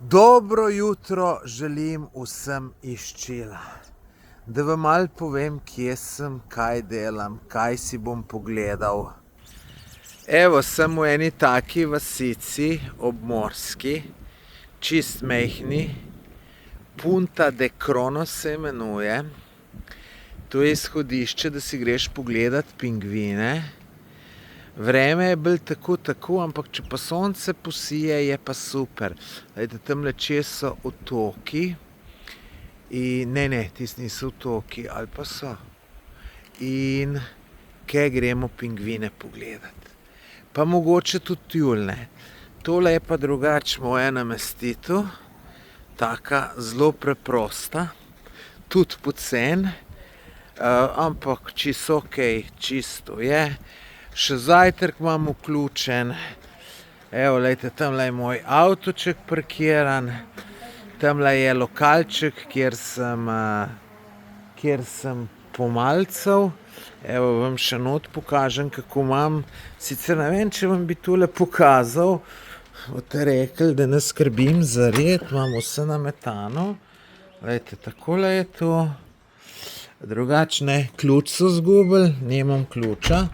Dobro jutro želim vsem iz Čila. Da vam malo povem, kje sem, kaj delam, kaj si bom pogledal. Evo, sem v eni taki vasici obmorski, čist mehni. Punta de Crono se imenuje. To je izhodišče, da si greš pogledat pingvine. Vreme je bolj tako, ampak če pa sonce posije, je pa super. Glejte, tamle čez so otoki. Ne, tisti niso otoki, ali pa so. In kaj gremo pingvine pogledat. Pa mogoče tudi tjulnje. Tole je pa drugače moja namestitev. Taka zelo preprosta. Tudi poceni. Ampak čisto okej, čisto je. Še zajtrk imam vključen. Evo, lejte, tamle je moj avtoček parkiran. Tamle je lokalček, kjer sem pomalcal. Evo, vam še not pokažem, kako imam. Sicer ne vem, če vam bi tole pokazal. Boste rekli, da ne skrbim za red. Imam vse nametano. Lejte, takole je to. Drugače ne, ključ so zgubili, nimam ključa.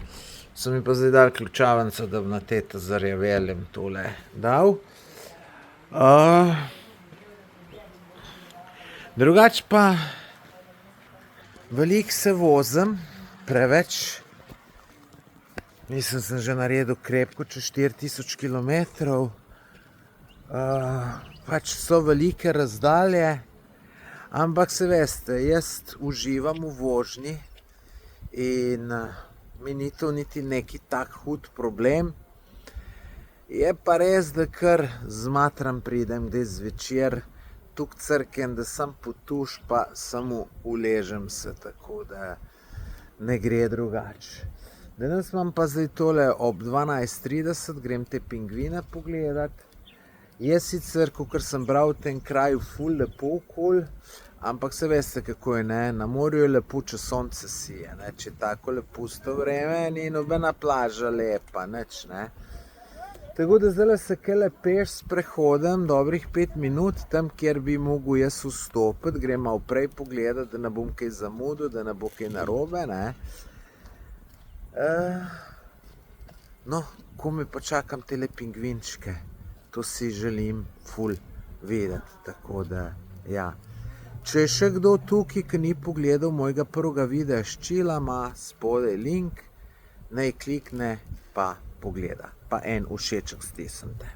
So mi pa zdaj dali ključavnico, da bi na teta zarjavelim tole dal. Drugače pa veliko se vozim, preveč. Mislim, sem že naredil krepko čez 4000 kilometrov. Pač so velike razdalje, ampak se veste, jaz uživam v vožnji in mi ni to niti neki tak hud problem. Je pa res, da kar zmatram pridem, da je zvečer tuk crken, da sem potuš, pa samo uležem se, tako da ne gre drugače. Danes imam pa zdaj tole ob 12:30, grem te pingvine pogledat. Je sicer, kakor sem bral, v tem kraju ful lepo okoli, ampak se veste, kako je, ne? Na morju je lepo, če sonce sije, ne? Če je tako pusto vreme, ni nobena plaža lepa, nič, ne? Tako da zdaj se kele peš sprehodem, dobrih 5 minut, tam, kjer bi mogel jaz vstopiti, grem malo prej pogledat, da ne bom kaj zamudil, da ne bo kaj narobe, ne? No, komaj pa čakam tele pingvinčke. To si želim ful videti, tako da, ja. Če je še kdo tukaj, ki ni pogledal mojega prvega videa iz Čila, ima spodaj link, naj klikne pa pogleda. Pa en všeček stisnite.